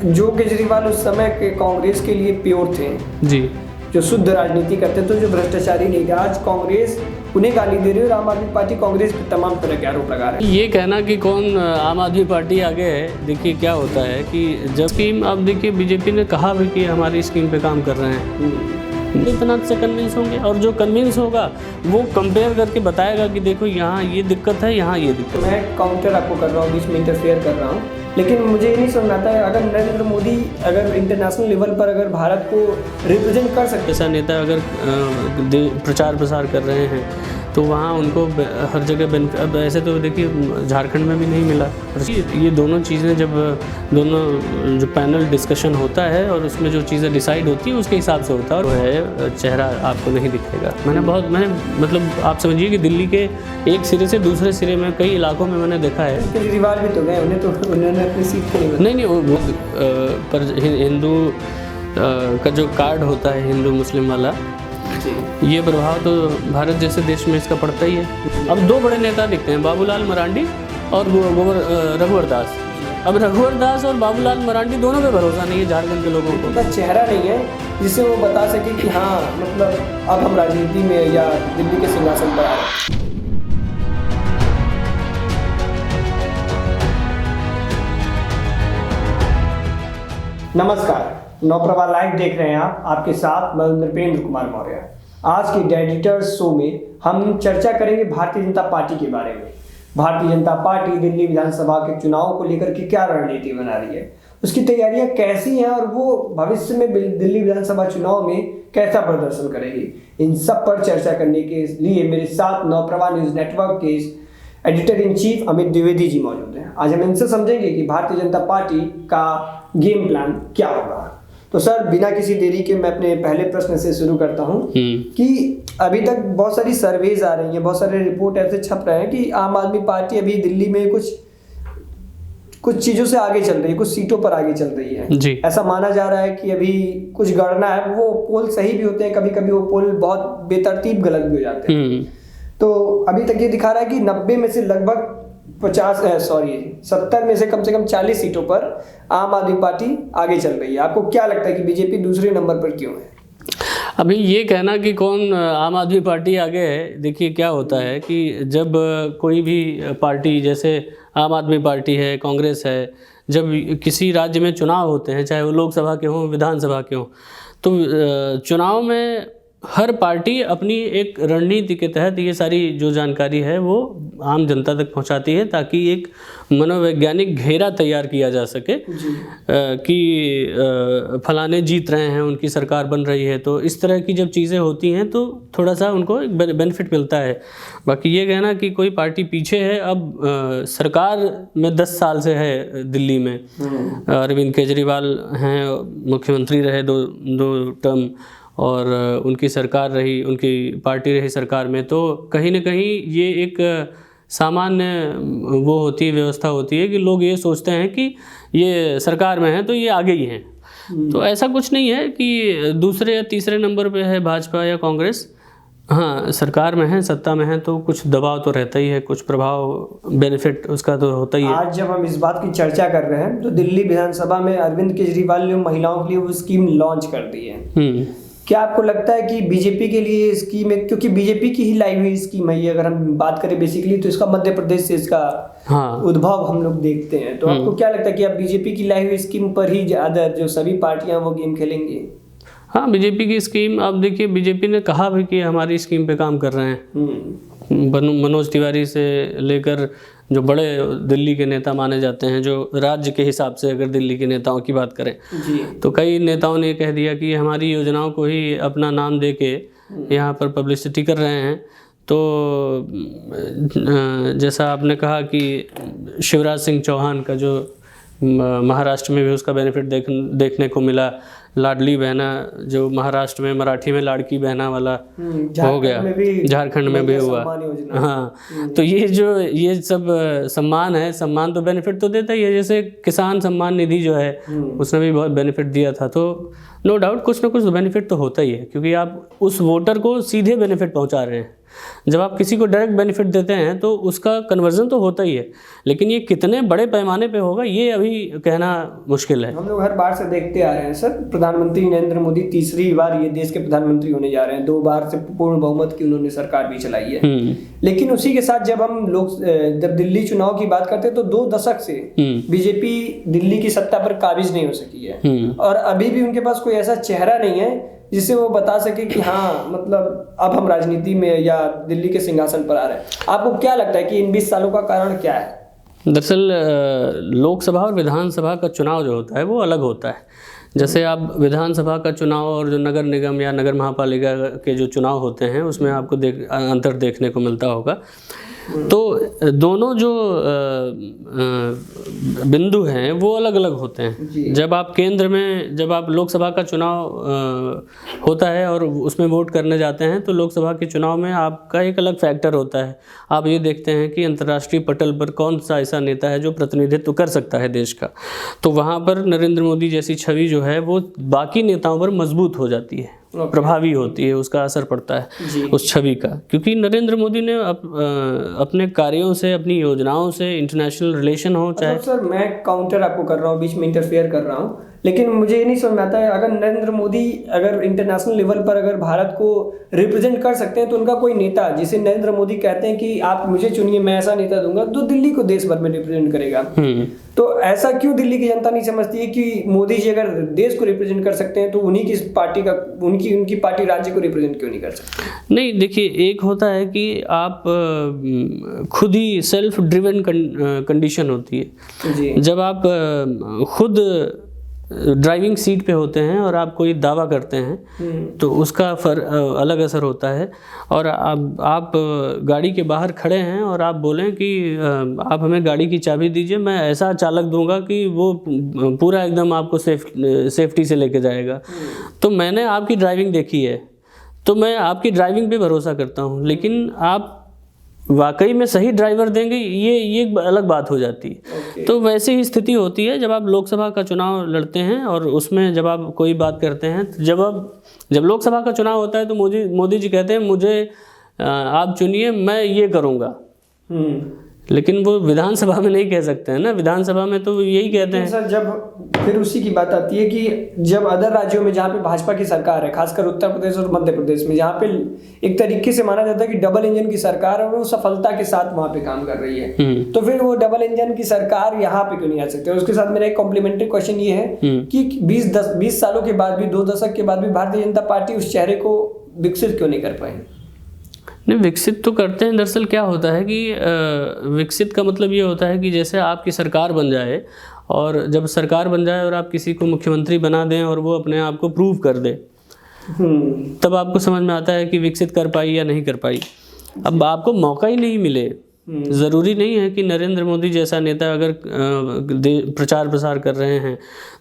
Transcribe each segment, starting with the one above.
जो केजरीवाल उस समय के कांग्रेस के लिए प्योर थे जी, जो शुद्ध राजनीति करते तो जो भ्रष्टाचारी नहीं थे, आज कांग्रेस उन्हें गाली दे रही है और आम आदमी पार्टी कांग्रेस पर तमाम तरह के आरोप लगा रहे हैं। ये कहना कि कौन आम आदमी पार्टी आगे है, देखिए क्या होता है कि जब स्कीम, अब देखिए बीजेपी ने कहा भी कि हमारी स्कीम पे काम कर रहे हैं, इतना से कन्विंस होंगे, और जो कन्विंस होगा वो कंपेयर करके बताएगा कि देखो यहाँ ये दिक्कत है, यहाँ ये दिक्कत है। मैं काउंटर आपको कर रहा हूँ, बीच में इंटरफेयर कर रहा हूँ, लेकिन मुझे ये नहीं समझ आता है अगर नरेंद्र मोदी अगर इंटरनेशनल लेवल पर अगर भारत को रिप्रेजेंट कर सकते, ऐसा नेता अगर प्रचार प्रसार कर रहे हैं तो वहाँ उनको हर जगह बेनिफिट, अब ऐसे तो देखिए झारखंड में भी नहीं मिला। ये दोनों चीज़ें जब दोनों जो पैनल डिस्कशन होता है और उसमें जो चीज़ें डिसाइड होती हैं उसके हिसाब से होता है, और वो है चेहरा आपको नहीं दिखेगा। मैंने मतलब आप समझिए कि दिल्ली के एक सिरे से दूसरे सिरे में कई इलाकों में मैंने देखा है। केजरीवाल भी तो गए, उन्होंने अपनी सीट को नहीं वो पर हिंदू का जो कार्ड होता है हिंदू मुस्लिम वाला, ये प्रभाव तो भारत जैसे देश में इसका पड़ता ही है। अब दो बड़े नेता दिखते हैं, बाबूलाल मरांडी और रघुवर दास। अब रघुवर दास और बाबूलाल मरांडी दोनों पे भरोसा नहीं है झारखंड के लोगों को। उनका चेहरा नहीं है जिससे वो बता सके कि हाँ मतलब अब हम राजनीति में या दिल्ली के सिंहासन पर आ रहे हैं। नमस्कार, नवप्रभा लाइव देख रहे हैं आप, आपके साथ मैं नृपेंद्र कुमार मौर्य। आज के द एडिटर्स शो में हम चर्चा करेंगे भारतीय जनता पार्टी के बारे में। भारतीय जनता पार्टी दिल्ली विधानसभा के चुनाव को लेकर के क्या रणनीति बना रही है, उसकी तैयारियां कैसी हैं और वो भविष्य में दिल्ली विधानसभा चुनाव में कैसा प्रदर्शन करेगी, इन सब पर चर्चा करने के लिए मेरे साथ नवप्रभा न्यूज नेटवर्क के editor in chief Amit Dwivedi ji मौजूद हैं। आज हम इनसे समझेंगे कि भारतीय जनता पार्टी का गेम प्लान क्या होगा। तो सर, बिना किसी देरी के मैं अपने पहले प्रश्न से शुरू करता हूं कि अभी तक बहुत सारी सर्वेज आ रही हैं, बहुत सारे रिपोर्ट ऐसे छप रहे हैं कि आम आदमी पार्टी अभी दिल्ली में कुछ चीजों से आगे चल रही है, कुछ सीटों पर आगे चल रही है जी। ऐसा माना जा रहा है कि अभी कुछ गणना है, वो पोल सही भी होते हैं, कभी कभी वो पोल बहुत बेतरतीब गलत भी हो जाते हैं। तो अभी तक ये दिखा रहा है कि 90 में से लगभग 70 में से कम 40 सीटों पर आम आदमी पार्टी आगे चल रही है। आपको क्या लगता है कि बीजेपी दूसरे नंबर पर क्यों है? अभी ये कहना कि कौन आम आदमी पार्टी आगे है, देखिए क्या होता है कि जब कोई भी पार्टी जैसे आम आदमी पार्टी है, कांग्रेस है, जब किसी राज्य में चुनाव होते हैं, चाहे वो लोकसभा के हों विधानसभा के हों, तो चुनाव में हर पार्टी अपनी एक रणनीति के तहत ये सारी जो जानकारी है वो आम जनता तक पहुंचाती है, ताकि एक मनोवैज्ञानिक घेरा तैयार किया जा सके कि फलाने जीत रहे हैं, उनकी सरकार बन रही है। तो इस तरह की जब चीज़ें होती हैं तो थोड़ा सा उनको बेनिफिट मिलता है। बाकी ये कहना कि कोई पार्टी पीछे है, अब सरकार में 10 साल से है दिल्ली में, अरविंद केजरीवाल हैं, मुख्यमंत्री रहे दो टर्म, और उनकी सरकार रही, उनकी पार्टी रही सरकार में, तो कहीं ना कहीं ये एक सामान्य वो होती है, व्यवस्था होती है कि लोग ये सोचते हैं कि ये सरकार में है तो ये आगे ही हैं। तो ऐसा कुछ नहीं है कि दूसरे या तीसरे नंबर पे है भाजपा या कांग्रेस। हाँ, सरकार में है, सत्ता में है, तो कुछ दबाव तो रहता ही है, कुछ प्रभाव बेनिफिट उसका तो होता ही है। आज जब हम इस बात की चर्चा कर रहे हैं तो दिल्ली विधानसभा में अरविंद केजरीवाल ने महिलाओं के लिए वो स्कीम लॉन्च कर दी है। क्या आपको लगता है कि बीजेपी के लिए स्कीम है, क्योंकि बीजेपी की ही लाई हुई स्कीम है ये, अगर हम बात करें बेसिकली तो इसका मध्य प्रदेश से इसका उद्भव हम लोग देखते हैं, तो आपको क्या लगता है कि अब बीजेपी की लाई हुई स्कीम पर ही ज्यादा जो सभी पार्टियां वो गेम खेलेंगी? हाँ, बीजेपी की स्कीम, अब देखिए बीजेपी ने कहा भी कि हमारी स्कीम पे काम कर रहे हैं। मनोज तिवारी से लेकर जो बड़े दिल्ली के नेता माने जाते हैं, जो राज्य के हिसाब से अगर दिल्ली के नेताओं की बात करें तो कई नेताओं ने कह दिया कि हमारी योजनाओं को ही अपना नाम दे के यहाँ पर पब्लिसिटी कर रहे हैं। तो जैसा आपने कहा कि शिवराज सिंह चौहान का जो महाराष्ट्र में भी उसका बेनिफिट देखने को मिला, लाडली बहना जो महाराष्ट्र में मराठी में लाड़की बहना वाला हो गया, झारखंड में भी हुआ। हाँ, तो ये सब सम्मान है, सम्मान तो बेनिफिट तो देता ही है। जैसे किसान सम्मान निधि जो है उसने भी बहुत बेनिफिट दिया था। तो नो डाउट कुछ ना कुछ बेनिफिट तो होता ही है, क्योंकि आप उस वोटर को सीधे बेनिफिट पहुंचा रहे हैं। जब आप किसी को डायरेक्ट बेनिफिट देते हैं तो उसका कन्वर्जन तो होता ही है, लेकिन ये कितने बड़े पैमाने पे होगा ये अभी कहना मुश्किल है। हम लोग हर बार से देखते आ रहे हैं सर, प्रधानमंत्री नरेंद्र मोदी तीसरी बार ये देश के प्रधानमंत्री होने जा रहे हैं, 2 बार से पूर्ण बहुमत की उन्होंने सरकार भी चलाई है। लेकिन उसी के साथ जब दिल्ली चुनाव की बात करते हैं तो 2 दशक से बीजेपी दिल्ली की सत्ता पर काबिज नहीं हो सकी है, और अभी भी उनके पास कोई ऐसा चेहरा नहीं है जिससे वो बता सके कि हाँ मतलब अब हम राजनीति में या दिल्ली के सिंहासन पर आ रहे हैं। आपको क्या लगता है कि इन 20 सालों का कारण क्या है? दरअसल लोकसभा और विधानसभा का चुनाव जो होता है वो अलग होता है। जैसे आप विधानसभा का चुनाव और जो नगर निगम या नगर महापालिका के जो चुनाव होते हैं उसमें आपको अंतर देखने को मिलता होगा। तो दोनों जो बिंदु हैं वो अलग अलग होते हैं। जब आप केंद्र में जब आप लोकसभा का चुनाव होता है और उसमें वोट करने जाते हैं तो लोकसभा के चुनाव में आपका एक अलग फैक्टर होता है। आप ये देखते हैं कि अंतर्राष्ट्रीय पटल पर कौन सा ऐसा नेता है जो प्रतिनिधित्व कर सकता है देश का, तो वहाँ पर नरेंद्र मोदी जैसी छवि जो है वो बाकी नेताओं पर मजबूत हो जाती है, प्रभावी होती है, उसका असर पड़ता है उस छवि का। क्योंकि नरेंद्र मोदी ने अपने कार्यों से, अपनी योजनाओं से, इंटरनेशनल रिलेशन हो चाहे। सर मैं काउंटर आपको कर रहा हूँ, बीच में इंटरफेयर कर रहा हूँ, लेकिन मुझे ये नहीं समझ में आता है अगर नरेंद्र मोदी अगर इंटरनेशनल लेवल पर अगर भारत को रिप्रेजेंट कर सकते हैं तो उनका कोई नेता जिसे नरेंद्र मोदी कहते हैं कि आप मुझे चुनिए मैं ऐसा नेता दूंगा तो दिल्ली को देश भर में रिप्रेजेंट करेगा। तो ऐसा क्यों दिल्ली की जनता नहीं समझती है कि मोदी जी अगर देश को रिप्रेजेंट कर सकते हैं तो उन्हीं की पार्टी का उनकी पार्टी राज्य को रिप्रेजेंट क्यों नहीं कर सकती? नहीं, देखिए एक होता है कि आप खुद ही सेल्फ ड्रिवन कंडीशन होती है जी। जब आप खुद ड्राइविंग सीट पे होते हैं और आप कोई दावा करते हैं तो उसका अलग असर होता है। और आप गाड़ी के बाहर खड़े हैं और आप बोलें कि आप हमें गाड़ी की चाबी दीजिए, मैं ऐसा चालक दूंगा कि वो पूरा एकदम आपको सेफ्टी से लेके जाएगा। तो मैंने आपकी ड्राइविंग देखी है तो मैं आपकी ड्राइविंग पे भरोसा करता हूँ, लेकिन आप वाकई में सही ड्राइवर देंगे ये अलग बात हो जाती है। तो वैसे ही स्थिति होती है जब आप लोकसभा का चुनाव लड़ते हैं और उसमें जब आप कोई बात करते हैं तो जब लोकसभा का चुनाव होता है तो मोदी जी कहते हैं मुझे आप चुनिए मैं ये करूँगा, लेकिन वो विधानसभा में नहीं कह सकते हैं ना। विधानसभा में तो यही कहते हैं। सर जब फिर उसी की बात आती है कि जब अदर राज्यों में जहाँ पे भाजपा की सरकार है, खासकर उत्तर प्रदेश और मध्य प्रदेश में जहाँ पे एक तरीके से माना जाता है कि डबल इंजन की सरकार है और वो सफलता के साथ वहाँ पे काम कर रही है, तो फिर वो डबल इंजन की सरकार यहाँ पे क्यों नहीं आ सकती? और उसके साथ मेरा एक कॉम्प्लीमेंट्री क्वेश्चन ये है कि 20 सालों के बाद भी, 2 दशक के बाद भी भारतीय जनता पार्टी उस चेहरे को विकसित क्यों नहीं कर पाई? नहीं, विकसित तो करते हैं। दरअसल क्या होता है कि विकसित का मतलब ये होता है कि जैसे आपकी सरकार बन जाए, और जब सरकार बन जाए और आप किसी को मुख्यमंत्री बना दें और वो अपने आप को प्रूव कर दे, तब आपको समझ में आता है कि विकसित कर पाई या नहीं कर पाई। अब आपको मौका ही नहीं मिले। ज़रूरी नहीं है कि नरेंद्र मोदी जैसा नेता अगर प्रचार प्रसार कर रहे हैं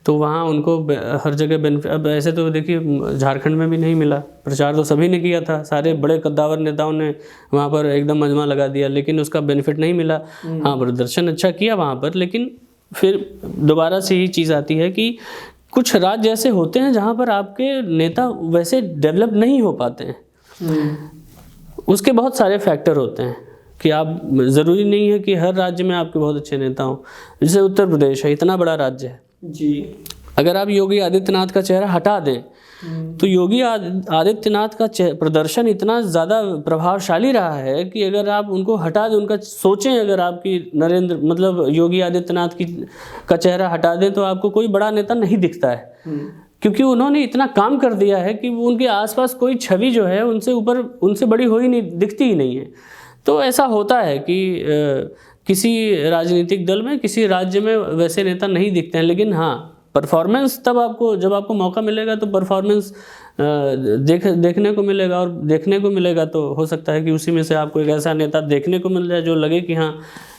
तो वहाँ उनको हर जगह बेनिफिट। अब ऐसे तो देखिए झारखंड में भी नहीं मिला, प्रचार तो सभी ने किया था, सारे बड़े कद्दावर नेताओं ने वहाँ पर एकदम मजमा लगा दिया, लेकिन उसका बेनिफिट नहीं मिला। हाँ, प्रदर्शन अच्छा किया वहाँ पर, लेकिन फिर दोबारा से ही चीज़ आती है कि कुछ राज्य ऐसे होते हैं जहाँ पर आपके नेता वैसे डेवलप नहीं हो पाते हैं। उसके बहुत सारे फैक्टर होते हैं कि आप, ज़रूरी नहीं है कि हर राज्य में आपके बहुत अच्छे नेता हों। जैसे उत्तर प्रदेश है, इतना बड़ा राज्य है जी, अगर आप योगी आदित्यनाथ का चेहरा हटा दें तो योगी आदित्यनाथ का प्रदर्शन इतना ज़्यादा प्रभावशाली रहा है कि अगर आप उनको हटा दें, उनका सोचें, अगर आपकी योगी आदित्यनाथ का चेहरा हटा दें तो आपको कोई बड़ा नेता नहीं दिखता है, क्योंकि उन्होंने इतना काम कर दिया है कि उनके आसपास कोई छवि जो है उनसे बड़ी हो ही नहीं, दिखती ही नहीं है। तो ऐसा होता है कि किसी राजनीतिक दल में, किसी राज्य में वैसे नेता नहीं दिखते हैं, लेकिन हाँ परफॉर्मेंस तब जब आपको मौका मिलेगा तो परफॉर्मेंस देखने को मिलेगा, और देखने को मिलेगा तो हो सकता है कि उसी में से आपको एक ऐसा नेता देखने को मिल जाए जो लगे कि हाँ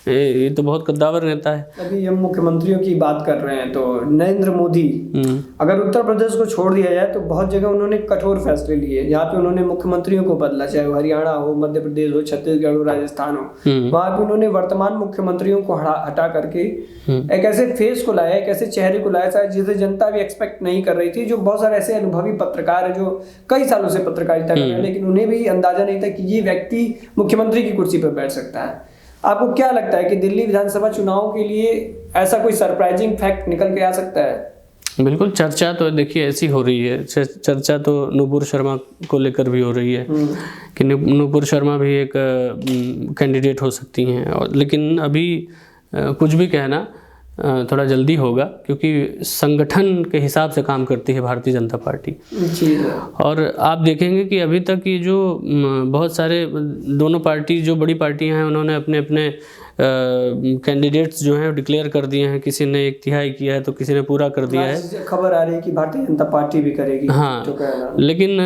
ये तो बहुत कद्दावर नेता है। अभी हम मुख्यमंत्रियों की बात कर रहे हैं तो नरेंद्र मोदी, अगर उत्तर प्रदेश को छोड़ दिया जाए तो बहुत जगह उन्होंने कठोर फैसले लिए, जहाँ पे उन्होंने मुख्यमंत्रियों को बदला, चाहे वो हरियाणा हो, मध्य प्रदेश हो, छत्तीसगढ़ हो, राजस्थान हो, वहाँ पे उन्होंने वर्तमान मुख्यमंत्रियों को हटा करके एक ऐसे फेस को लाया, एक ऐसे चेहरे को लाया शायद जिसे जनता भी एक्सपेक्ट नहीं कर रही थी। जो बहुत सारे ऐसे अनुभवी पत्रकार है जो कई सालों से पत्रकारिता कर रहे हैं, लेकिन उन्हें भी अंदाजा नहीं था कि ये व्यक्ति मुख्यमंत्री की कुर्सी पर बैठ सकता है। आपको क्या लगता है कि दिल्ली विधानसभा चुनाव के लिए ऐसा कोई सरप्राइजिंग फैक्ट निकल के आ सकता है? बिल्कुल, चर्चा तो देखिए ऐसी हो रही है, चर्चा तो नूपुर शर्मा को लेकर भी हो रही है कि नूपुर शर्मा भी एक कैंडिडेट हो सकती हैं, और लेकिन अभी कुछ भी कहना थोड़ा जल्दी होगा, क्योंकि संगठन के हिसाब से काम करती है भारतीय जनता पार्टी। और आप देखेंगे कि अभी तक ये जो बहुत सारे दोनों पार्टी, जो बड़ी पार्टियां हैं, उन्होंने अपने अपने कैंडिडेट्स जो हैं डिक्लेयर कर दिए हैं। किसी ने 1/3 किया है तो किसी ने पूरा कर दिया है। खबर आ रही है कि भारतीय जनता पार्टी भी करेगी। हाँ, तो लेकिन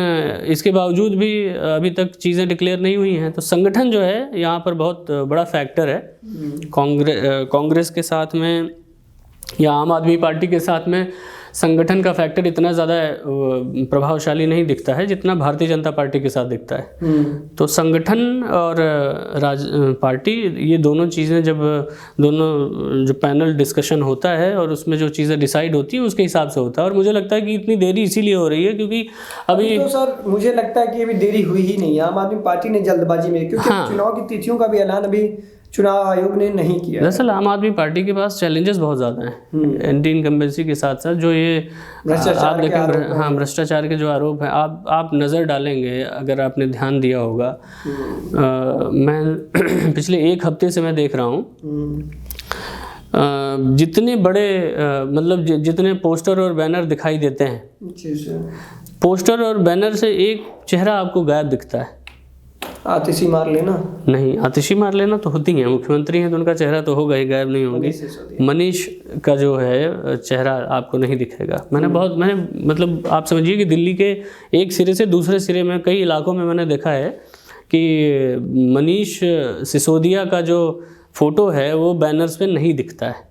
इसके बावजूद भी अभी तक चीज़ें डिक्लेयर नहीं हुई हैं। तो संगठन जो है यहाँ पर बहुत बड़ा फैक्टर है। कांग्रेस के साथ में या आम आदमी पार्टी के साथ में संगठन का फैक्टर इतना ज़्यादा प्रभावशाली नहीं दिखता है जितना भारतीय जनता पार्टी के साथ दिखता है। तो संगठन और पार्टी, ये दोनों चीज़ें जब दोनों जो पैनल डिस्कशन होता है और उसमें जो चीज़ें डिसाइड होती है उसके हिसाब से होता है। और मुझे लगता है कि इतनी देरी इसीलिए हो रही है क्योंकि अभी तो सर मुझे लगता है कि अभी देरी हुई ही नहीं है। आम आदमी पार्टी ने जल्दबाजी में, क्योंकि चुनाव की तिथियों का भी ऐलान अभी चुनाव आयोग ने नहीं किया। दरअसल आम आदमी पार्टी के पास चैलेंजेस बहुत ज़्यादा हैं एंटी इनकम्बेंसी के साथ साथ। जो ये आप देखें, हाँ, भ्रष्टाचार के जो आरोप हैं, आप नज़र डालेंगे अगर आपने ध्यान दिया होगा। मैं पिछले 1 हफ्ते से मैं देख रहा हूँ जितने बड़े मतलब जितने पोस्टर और बैनर दिखाई देते हैं, पोस्टर और बैनर से एक चेहरा आपको गायब दिखता है। आतिशी मार लेना नहीं, आतिशी मार लेना तो होती है, मुख्यमंत्री हैं तो उनका चेहरा तो होगा ही, गायब नहीं होंगे। मनीष का जो है चेहरा आपको नहीं दिखेगा। मैंने मतलब आप समझिए कि दिल्ली के एक सिरे से दूसरे सिरे में कई इलाकों में मैंने देखा है कि मनीष सिसोदिया का जो फोटो है वो बैनर्स पे नहीं दिखता है।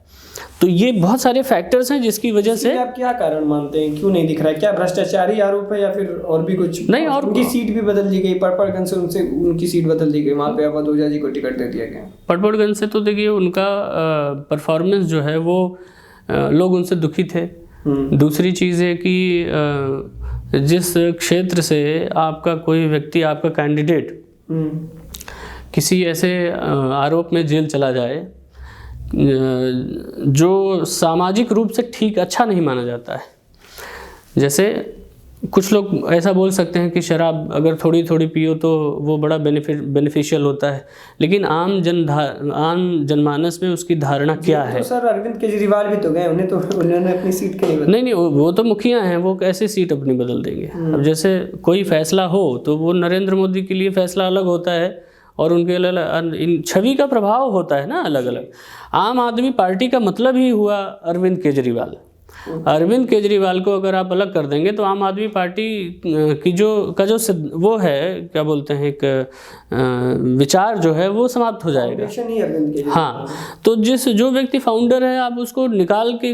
तो ये बहुत सारे फैक्टर्स हैं जिसकी वजह से आप क्या कारण मानते हैं, क्यों नहीं दिख रहा है? क्या भ्रष्टाचारी आरोप है या फिर और भी कुछ? नहीं, और उनकी सीट भी बदल दी गई, पड़पड़गंज से उनसे उनकी सीट बदल दी गई, वहाँ पे अवध ओझा जी को टिकट दे दिया गया। पड़पड़गंज से तो देखिए उनका परफॉर्मेंस जो है वो लोग उनसे दुखी थे। दूसरी चीज़ है कि जिस क्षेत्र से आपका कोई व्यक्ति, आपका कैंडिडेट किसी ऐसे आरोप में जेल चला जाए जो सामाजिक रूप से ठीक अच्छा नहीं माना जाता है। जैसे कुछ लोग ऐसा बोल सकते हैं कि शराब अगर थोड़ी थोड़ी पियो तो वो बड़ा बेनिफिशियल होता है, लेकिन आम जनमानस में उसकी धारणा क्या है? तो सर अरविंद केजरीवाल भी तो गए, उन्होंने अपनी सीट के लिए नहीं, वो तो मुखिया हैं, वो कैसे सीट अपनी बदल देंगे? अब जैसे कोई फैसला हो तो वो नरेंद्र मोदी के लिए फैसला अलग होता है और उनके इन छवि का प्रभाव होता है ना अलग अलग। आम आदमी पार्टी का मतलब ही हुआ अरविंद केजरीवाल। अरविंद केजरीवाल को अगर आप अलग कर देंगे तो आम आदमी पार्टी की जो वो है, क्या बोलते हैं, एक विचार जो है वो समाप्त हो जाएगा। हाँ, तो जो व्यक्ति फाउंडर है आप उसको निकाल के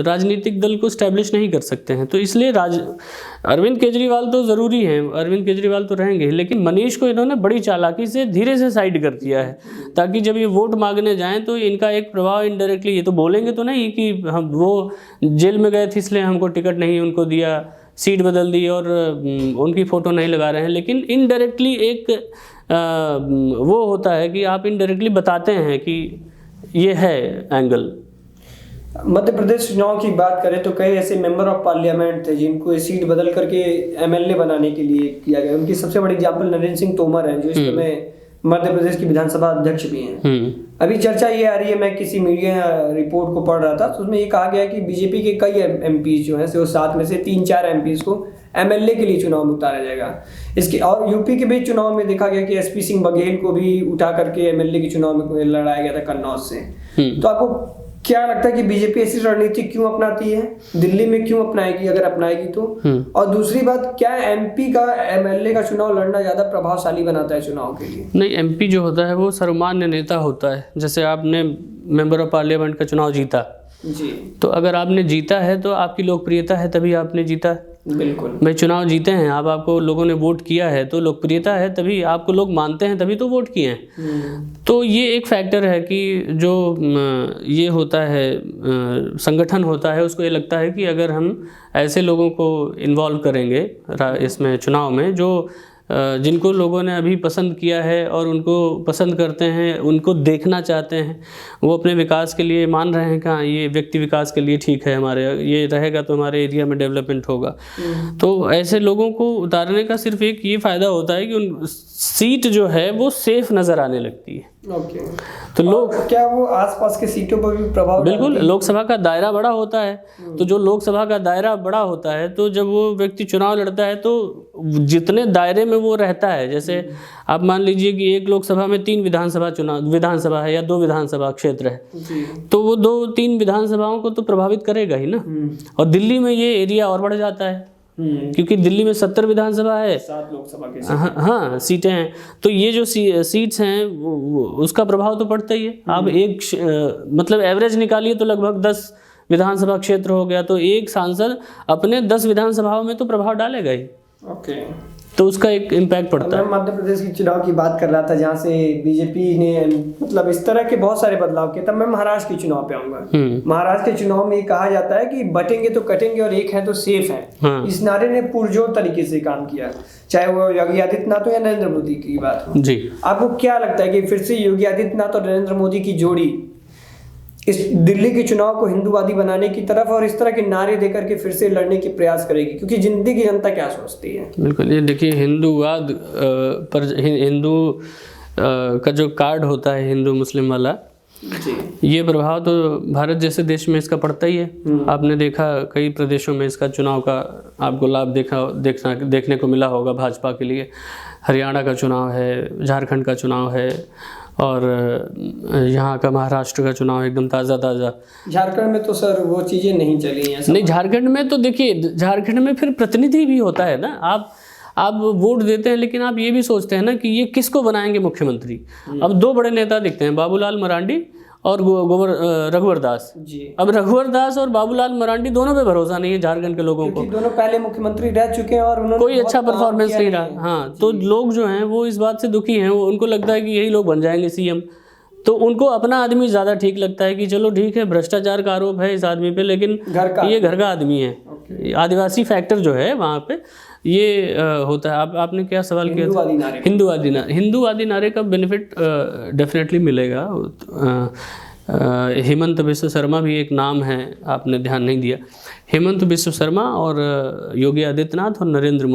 राजनीतिक दल को स्टैब्लिश नहीं कर सकते हैं। तो इसलिए अरविंद केजरीवाल तो ज़रूरी हैं, अरविंद केजरीवाल तो रहेंगे, लेकिन मनीष को इन्होंने बड़ी चालाकी से धीरे से साइड कर दिया है ताकि जब ये वोट मांगने जाएं तो इनका एक प्रभाव इनडायरेक्टली, ये तो बोलेंगे तो नहीं कि हम वो जेल में गए थे इसलिए हमको टिकट नहीं उनको दिया, सीट बदल दी और उनकी फ़ोटो नहीं लगा रहे हैं, लेकिन इनडायरेक्टली एक वो होता है कि आप इनडायरेक्टली बताते हैं कि ये है एंगल। मध्य प्रदेश चुनाव की बात करें तो कई ऐसे मेंबर ऑफ पार्लियामेंट थे जिनको सीट बदल करके एमएलए बनाने के लिए किया गया। उनकी सबसे बड़ी एग्जाम्पल नरेंद्र सिंह तोमर हैं, जो इस समय मध्य प्रदेश की विधानसभा अध्यक्ष भी हैं। अभी चर्चा ये आ रही है, मैं किसी मीडिया रिपोर्ट को पढ़ रहा था तो उसमें ये कहा गया कि बीजेपी के कई एमपी जो हैं, 7 में से 3-4 एमपी को एमएलए के लिए चुनाव में उतारा जाएगा। इसके और यूपी के भी चुनाव में देखा गया कि एसपी सिंह बघेल को भी उठा करके एमएलए के चुनाव में लड़ाया गया था कन्नौज से। तो आपको क्या लगता है कि बीजेपी ऐसी रणनीति क्यों अपनाती है, दिल्ली में क्यों अपनाएगी अगर अपनाएगी तो? और दूसरी बात, क्या एमपी का एमएलए का चुनाव लड़ना ज्यादा प्रभावशाली बनाता है चुनाव के लिए? नहीं, एमपी जो होता है वो सर्वमान्य नेता होता है। जैसे आपने मेंबर ऑफ पार्लियामेंट का चुनाव जीता जी, तो अगर आपने जीता है तो आपकी लोकप्रियता है, तभी आपने जीता है। बिल्कुल भाई चुनाव जीते हैं आप, आपको लोगों ने वोट किया है तो लोकप्रियता है, तभी आपको लोग मानते हैं, तभी तो वोट किए हैं। तो ये एक फैक्टर है कि जो ये होता है संगठन होता है, उसको ये लगता है कि अगर हम ऐसे लोगों को इन्वॉल्व करेंगे इसमें चुनाव में जो जिनको लोगों ने अभी पसंद किया है और उनको पसंद करते हैं, उनको देखना चाहते हैं, वो अपने विकास के लिए मान रहे हैं कि हाँ ये व्यक्ति विकास के लिए ठीक है, हमारे ये रहेगा तो हमारे एरिया में डेवलपमेंट होगा। तो ऐसे लोगों को उतारने का सिर्फ एक ये फ़ायदा होता है कि उन सीट जो है वो सेफ नज़र आने लगती है। ओके, तो लोग क्या वो आसपास के सीटों पर भी प्रभाव? बिल्कुल, लोकसभा का दायरा बड़ा होता है, तो जो लोकसभा का दायरा बड़ा होता है तो जब वो व्यक्ति चुनाव लड़ता है तो जितने दायरे में वो रहता है, जैसे आप मान लीजिए कि एक लोकसभा में 3 विधानसभा है या 2 विधानसभा क्षेत्र है, तो वो 2-3 विधानसभाओं को तो प्रभावित करेगा ही ना। और दिल्ली में ये एरिया और बढ़ जाता है क्योंकि दिल्ली में 70 विधानसभा है, 7 लोकसभा के हाँ सीटें हैं, तो ये जो सीट्स हैं उसका प्रभाव तो पड़ता ही है। आप एक मतलब एवरेज निकालिए तो लगभग 10 विधानसभा क्षेत्र हो गया, तो एक सांसद अपने 10 विधानसभाओं में तो प्रभाव डालेगा ही। ओके, तो उसका एक इम्पैक्ट पड़ता है। मैं मध्य प्रदेश की चुनाव की बात कर रहा था जहाँ से बीजेपी ने मतलब इस तरह के बहुत सारे बदलाव किए, तब मैं महाराष्ट्र के चुनाव पे आऊंगा। महाराष्ट्र के चुनाव में ये कहा जाता है कि बटेंगे तो कटेंगे और एक है तो सेफ है। हाँ। इस नारे ने पुरजोर तरीके से काम किया, चाहे वो योगी आदित्यनाथ हो या नरेंद्र मोदी की बात हो। जी, आपको क्या लगता है कि फिर से योगी आदित्यनाथ और नरेंद्र मोदी की जोड़ी इस दिल्ली के चुनाव को हिंदूवादी बनाने की तरफ और इस तरह के नारे देकर के फिर से लड़ने की प्रयास करेगी? क्योंकि जिंदगी की जनता क्या सोचती है? बिल्कुल, ये देखिए हिंदूवाद पर हिंदू का जो कार्ड होता है हिंदू मुस्लिम वाला जी, ये प्रभाव तो भारत जैसे देश में इसका पड़ता ही है। आपने देखा कई प्रदेशों में इसका चुनाव का आपको लाभ देखने को मिला होगा भाजपा के लिए। हरियाणा का चुनाव है, झारखंड का चुनाव है और यहाँ का महाराष्ट्र का चुनाव एकदम ताज़ा। झारखंड में तो सर वो चीज़ें नहीं चली हैं। नहीं, झारखंड में तो देखिए, झारखंड में फिर प्रतिनिधि भी होता है ना। आप वोट देते हैं लेकिन आप ये भी सोचते हैं ना कि ये किसको बनाएंगे मुख्यमंत्री। अब 2 बड़े नेता दिखते हैं, बाबूलाल मरांडी और रघुवर दास जी। अब रघुवर दास और बाबूलाल मरांडी दोनों पे भरोसा नहीं है झारखंड के लोगों को, दोनों पहले मुख्यमंत्री रह चुके हैं और उन्होंने कोई अच्छा परफॉर्मेंस नहीं रहा। हाँ, तो लोग जो हैं वो इस बात से दुखी हैं, उनको लगता है कि यही लोग बन जाएंगे सीएम। तो उनको अपना आदमी ज़्यादा ठीक लगता है कि चलो ठीक है, भ्रष्टाचार का आरोप है इस आदमी पे, लेकिन ये घर का आदमी है। आदिवासी फैक्टर जो है वहाँ पे ये होता है। आपने क्या सवाल किया था? हिंदूवादी नारे का बेनिफिट डेफिनेटली मिलेगा। हेमंत बिस्व शर्मा भी एक नाम है, आपने ध्यान नहीं दिया। हेमंत बिस्व शर्मा और योगी आदित्यनाथ और नरेंद्र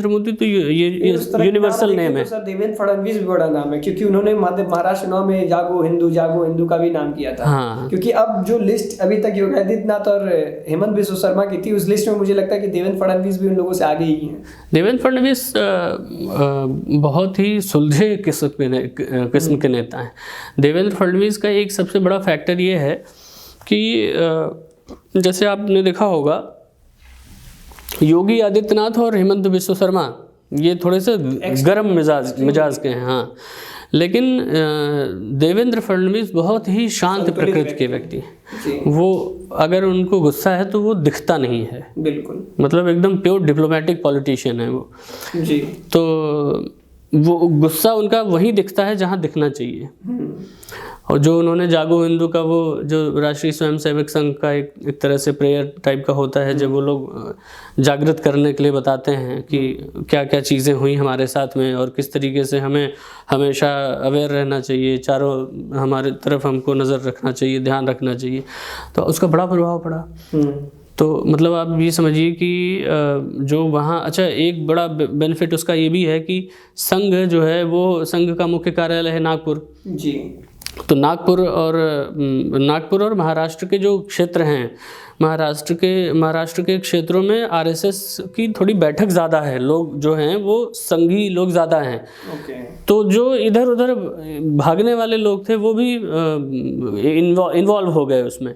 मोदी तो ये यूनिवर्सल नेम है। तो सर देवेंद्र फडणवीस भी बड़ा नाम है क्योंकि उन्होंने महाराष्ट्र चुनाव में जागो हिंदू का भी नाम किया था। हाँ। क्योंकि अब जो लिस्ट अभी तक योगी आदित्यनाथ और हेमंत बिस्व शर्मा की थी, उस लिस्ट में मुझे लगता है कि देवेंद्र फडणवीस भी उन लोगों से आगे ही हैं। देवेंद्र फडणवीस बहुत ही सुलझे किस्म के नेता हैं। देवेंद्र फडणवीस का एक सबसे बड़ा फैक्टर ये है कि जैसे आपने देखा होगा योगी आदित्यनाथ और हेमंत बिस्व शर्मा ये थोड़े से गर्म मिजाज के हैं। हाँ, लेकिन देवेंद्र फडणवीस बहुत ही शांत प्रकृति के व्यक्ति हैं। वो अगर उनको गुस्सा है तो वो दिखता नहीं है, बिल्कुल, मतलब एकदम प्योर डिप्लोमेटिक पॉलिटिशियन है वो जी। तो वो गुस्सा उनका वहीं दिखता है जहाँ दिखना चाहिए। और जो उन्होंने जागो हिंदू का वो जो राष्ट्रीय स्वयंसेवक संघ का एक तरह से प्रेयर टाइप का होता है, जब वो लोग जागृत करने के लिए बताते हैं कि क्या क्या चीज़ें हुई हमारे साथ में और किस तरीके से हमें हमेशा अवेयर रहना चाहिए, चारों हमारे तरफ हमको नज़र रखना चाहिए, ध्यान रखना चाहिए, तो उसका बड़ा प्रभाव पड़ा। तो मतलब आप ये समझिए कि जो वहाँ अच्छा एक बड़ा बेनिफिट उसका ये भी है कि संघ जो है वो संघ का मुख्य कार्यालय है नागपुर जी। तो नागपुर और महाराष्ट्र के जो क्षेत्र हैं, महाराष्ट्र के क्षेत्रों में आरएसएस की थोड़ी बैठक ज़्यादा है, लोग जो हैं वो संघी लोग ज़्यादा हैं। तो जो इधर उधर भागने वाले लोग थे वो भी इन्वॉल्व हो गए उसमें।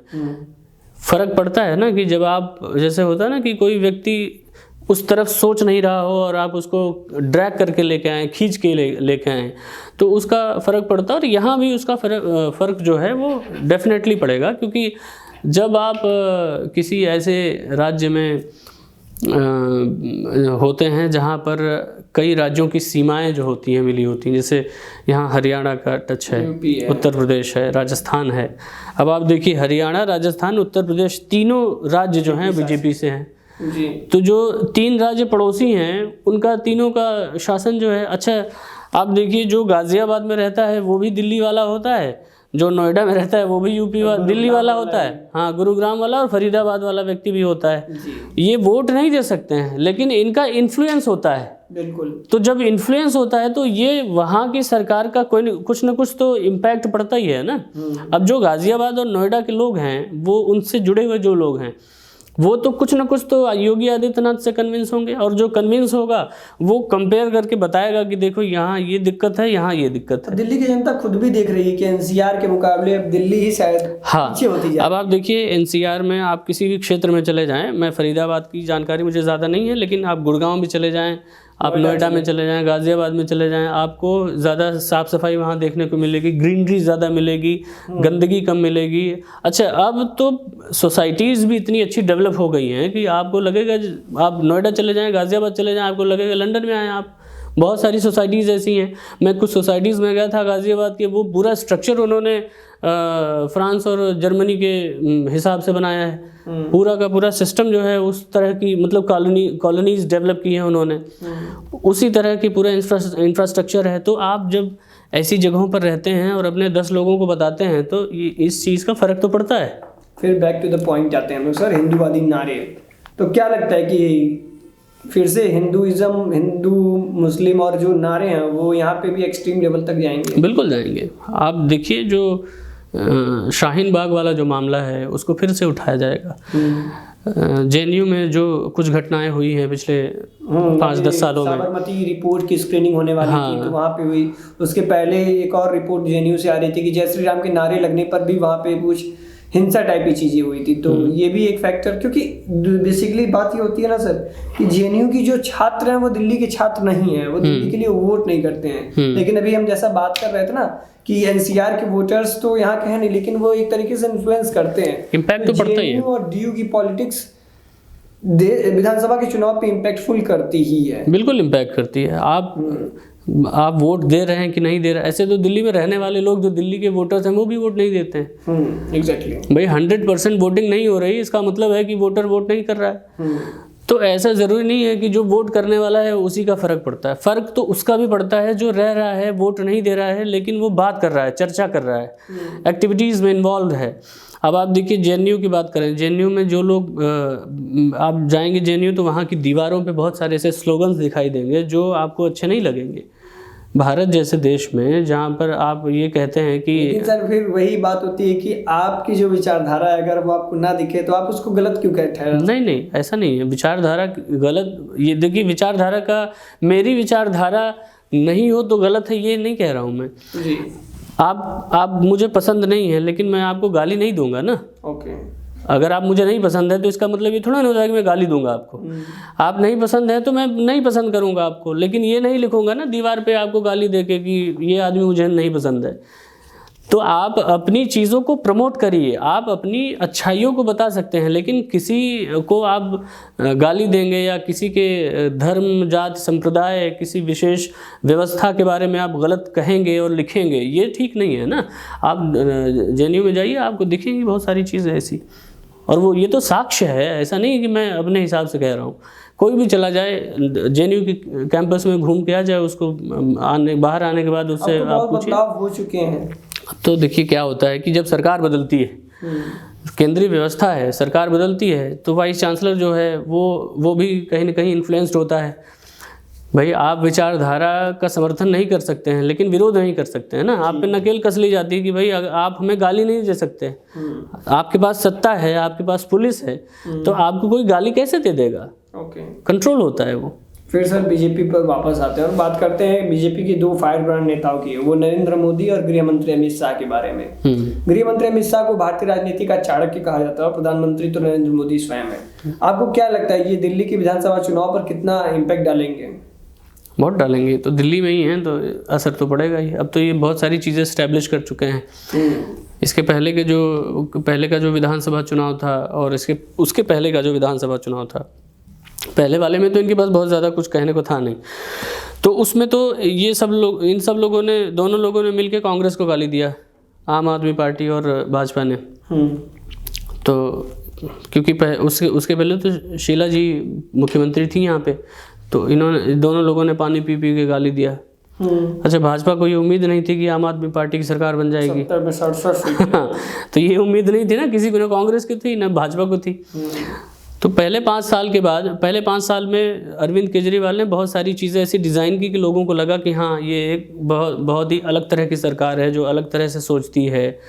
फ़र्क पड़ता है ना कि जब आप, जैसे होता है ना कि कोई व्यक्ति उस तरफ सोच नहीं रहा हो और आप उसको ड्रैग करके लेके आएँ, खींच के लेके आएँ, तो उसका फ़र्क पड़ता है। और यहाँ भी उसका फ़र्क जो है वो डेफिनेटली पड़ेगा, क्योंकि जब आप किसी ऐसे राज्य में होते हैं जहाँ पर कई राज्यों की सीमाएं जो होती हैं मिली होती हैं, जैसे यहाँ हरियाणा का टच है, उत्तर प्रदेश है, राजस्थान है। अब आप देखिए हरियाणा, राजस्थान, उत्तर प्रदेश, तीनों राज्य जो हैं बीजेपी से हैं जी। तो जो 3 राज्य पड़ोसी हैं उनका तीनों का शासन जो है, अच्छा आप देखिए जो गाज़ियाबाद में रहता है वो भी दिल्ली वाला होता है, जो नोएडा में रहता है वो भी दिल्ली वाला होता है, हाँ, गुरुग्राम वाला और फरीदाबाद वाला व्यक्ति भी होता है। ये वोट नहीं दे सकते हैं लेकिन इनका इन्फ्लुएंस होता है। बिल्कुल। तो जब इन्फ्लुएंस होता है तो ये वहाँ की सरकार का कुछ न कुछ तो इम्पैक्ट पड़ता ही है ना। अब जो गाज़ियाबाद और नोएडा के लोग हैं वो उनसे जुड़े हुए जो लोग हैं वो तो कुछ ना कुछ तो योगी आदित्यनाथ से कन्विंस होंगे, और जो कन्विंस होगा वो कंपेयर करके बताएगा कि देखो यहाँ ये दिक्कत है, यहाँ ये दिक्कत है। दिल्ली की जनता खुद भी देख रही है कि एनसीआर के मुकाबले अब दिल्ली ही शायद पीछे होती जाए। अब आप देखिए एनसीआर में आप किसी भी क्षेत्र में चले जाएं, मैं फरीदाबाद की जानकारी मुझे ज़्यादा नहीं है, लेकिन आप गुड़गांव भी चले जाएं, आप नोएडा में चले जाएं, गाज़ियाबाद में चले जाएं, आपको ज़्यादा साफ़ सफाई वहाँ देखने को मिलेगी, ग्रीनरी ज़्यादा मिलेगी, गंदगी कम मिलेगी। अच्छा, अब तो सोसाइटीज़ भी इतनी अच्छी डेवलप हो गई हैं कि आपको लगेगा, आप नोएडा चले जाएं, गाज़ियाबाद चले जाएं, आपको लगेगा लंदन में आए आप। बहुत सारी सोसाइटीज़ ऐसी हैं। मैं कुछ सोसाइटीज़ में गया था गाज़ियाबाद के, वो पूरा स्ट्रक्चर उन्होंने फ्रांस और जर्मनी के हिसाब से बनाया है। पूरा का पूरा सिस्टम जो है उस तरह की, मतलब कॉलोनीज डेवलप की हैं उन्होंने, उसी तरह की पूरा इंफ्रास्ट्रक्चर है। तो आप जब ऐसी जगहों पर रहते हैं और अपने 10 लोगों को बताते हैं तो इस चीज़ का फ़र्क तो पड़ता है। फिर बैक टू द पॉइंट आते हैं हम लोग सर, हिंदूवादी नारे। तो क्या लगता है कि फिर से हिंदुइज्म, हिंदू मुस्लिम और जो नारे हैं वो यहाँ पे भी एक्सट्रीम लेवल तक जाएंगे? बिल्कुल जाएंगे। आप देखिए जो शाहीन बाग वाला जो मामला है उसको फिर से उठाया जाएगा। जेएनयू में जो कुछ घटनाएं हुई हैं पिछले 5-10 सालों में, साबरमती रिपोर्ट की स्क्रीनिंग होने वाली थी तो वहाँ पे हुई। उसके पहले एक और रिपोर्ट जेएनयू से आ रही थी कि जय श्री राम के नारे लगने पर भी वहाँ पे कुछ हिंसा टाइप की चीज़ें हुई थी। तो ये भी एक फैक्टर, क्योंकि बेसिकली बात ये होती है ना सर कि जेएनयू की जो छात्र हैं वो दिल्ली के छात्र नहीं हैं, वो दिल्ली के लिए वोट नहीं करते हैं। लेकिन अभी हम जैसा बात कर रहे थे ना कि एनसीआर के वोटर्स तो यहाँ के हैं नहीं, लेकिन वो एक तरीके से इन्फ्लुएंस करते हैं। इम्पैक्ट तो पड़ता ही है। और डीयू की पॉलिटिक्स विधानसभा के चुनाव पे इम्पैक्टफुल करती ही है। बिल्कुल इम्पैक्ट करती है। आप वोट दे रहे हैं कि नहीं दे रहे हैं। ऐसे तो दिल्ली में रहने वाले लोग जो दिल्ली के वोटर्स हैं वो भी वोट नहीं देते हैं। एग्जैक्टली भाई 100% वोटिंग नहीं हो रही, इसका मतलब है कि वोटर वोट नहीं कर रहा है। तो ऐसा ज़रूरी नहीं है कि जो वोट करने वाला है उसी का फ़र्क पड़ता है। फ़र्क तो उसका भी पड़ता है जो रह रहा है, वोट नहीं दे रहा है लेकिन वो बात कर रहा है, चर्चा कर रहा है, एक्टिविटीज़ में इन्वॉल्व है। अब आप देखिए जेएनयू की बात करें, जेएनयू में जो लोग आप जाएंगे जेएनयू तो वहाँ की दीवारों पे बहुत सारे ऐसे स्लोगन्स दिखाई देंगे जो आपको अच्छे नहीं लगेंगे। भारत जैसे देश में जहाँ पर आप ये कहते हैं कि, लेकिन सर फिर वही बात होती है कि आपकी जो विचारधारा है अगर वो आपको ना दिखे तो आप उसको गलत क्यों कहते हैं? नहीं, ऐसा नहीं है। विचारधारा गलत, ये देखिए विचारधारा का, मेरी विचारधारा नहीं हो तो गलत है ये नहीं कह रहा हूँ मैं जी। आप मुझे पसंद नहीं है लेकिन मैं आपको गाली नहीं दूंगा ना। ओके। अगर आप मुझे नहीं पसंद है तो इसका मतलब ये थोड़ा ना हो जाएगा कि मैं गाली दूंगा आपको। आप नहीं पसंद है तो मैं नहीं पसंद करूंगा आपको, लेकिन ये नहीं लिखूंगा ना दीवार पे आपको गाली देके कि ये आदमी मुझे नहीं पसंद है। तो आप अपनी चीज़ों को प्रमोट करिए, आप अपनी अच्छाइयों को बता सकते हैं, लेकिन किसी को आप गाली देंगे या किसी के धर्म, जात, संप्रदाय, किसी विशेष व्यवस्था के बारे में आप गलत कहेंगे और लिखेंगे, ये ठीक नहीं है ना। आप जेएनयू में जाइए, आपको दिखेंगी बहुत सारी चीज़ें ऐसी, और वो ये तो साक्ष्य है, ऐसा नहीं है कि मैं अपने हिसाब से कह रहा हूँ। कोई भी चला जाए जेएनयू के कैंपस में घूम के आ जाए, उसको बाहर आने के बाद उससे आप पूछिए। हो चुके हैं। तो देखिए क्या होता है कि जब सरकार बदलती है, केंद्रीय व्यवस्था है, सरकार बदलती है तो वाइस चांसलर जो है वो भी कहीं ना कहीं इन्फ्लुएंस्ड होता है। भाई आप विचारधारा का समर्थन नहीं कर सकते हैं लेकिन विरोध नहीं कर सकते हैं ना। आप पे नकेल कस ली जाती है कि भाई आप हमें गाली नहीं दे सकते। आपके पास सत्ता है, आपके पास पुलिस है, तो आपको कोई गाली कैसे दे देगा? ओके, कंट्रोल होता है वो। फिर सर बीजेपी पर वापस आते हैं और बात करते हैं बीजेपी की दो फायर ब्रांड नेताओं की, वो नरेंद्र मोदी और गृह मंत्री अमित शाह के बारे में। गृह मंत्री अमित शाह को भारतीय राजनीति का चाणक्य कहा जाता है और प्रधानमंत्री तो नरेंद्र मोदी स्वयं है। आपको क्या लगता है ये दिल्ली की विधानसभा चुनाव पर कितना इम्पैक्ट डालेंगे? बहुत डालेंगे। तो दिल्ली में ही हैं तो असर तो पड़ेगा ही। अब तो ये बहुत सारी चीज़ें स्टैब्लिश कर चुके हैं। इसके पहले का जो विधानसभा चुनाव था और उसके पहले का जो विधानसभा चुनाव था, पहले वाले में तो इनके पास बहुत ज़्यादा कुछ कहने को था नहीं। तो उसमें तो इन सब लोगों ने, दोनों लोगों ने मिलकर कांग्रेस को गाली दिया, आम आदमी पार्टी और भाजपा ने। तो क्योंकि उसके पहले तो शीला जी मुख्यमंत्री थी यहाँ पे, तो इन्होंने दोनों लोगों ने पानी पी के गाली दिया। अच्छा, भाजपा को ये उम्मीद नहीं थी कि आम आदमी पार्टी की सरकार बन जाएगी। 70 में 67 हाँ, तो ये उम्मीद नहीं थी ना किसी को, ना कांग्रेस की थी ना भाजपा को थी। तो पहले 5 साल में अरविंद केजरीवाल ने बहुत सारी चीज़ें ऐसी डिज़ाइन की कि लोगों को लगा कि हाँ ये एक बहुत ही अलग तरह की सरकार है जो अलग तरह से सोचती है,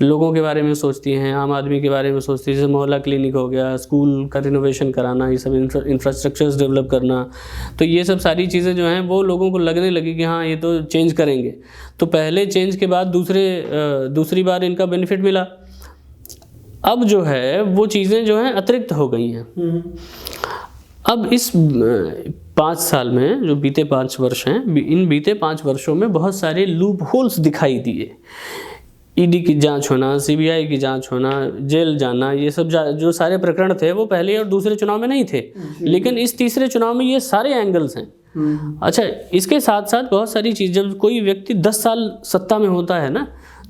लोगों के बारे में सोचती हैं, आम आदमी के बारे में सोचती है। जैसे मोहल्ला क्लिनिक हो गया, स्कूल का रिनोवेशन कराना, ये सब इंफ्रास्ट्रक्चर्स डेवलप करना, तो ये सब सारी चीज़ें जो हैं वो लोगों को लगने लगी कि हाँ ये तो चेंज करेंगे। तो पहले चेंज के बाद दूसरी बार इनका बेनिफिट मिला। अब जो है वो चीज़ें जो हैं अतिरिक्त हो गई हैं। अब इस 5 साल में जो बीते 5 वर्ष हैं, इन बीते 5 वर्षों में बहुत सारे लूप होल्स दिखाई दिए। ईडी की जांच होना, सीबीआई की जांच होना, जेल जाना, ये सब जो सारे प्रकरण थे वो पहले और दूसरे चुनाव में नहीं थे, लेकिन इस तीसरे चुनाव में ये सारे एंगल्स हैं। अच्छा, इसके साथ साथ बहुत सारी चीज़, जब कोई व्यक्ति 10 साल सत्ता में होता है ना,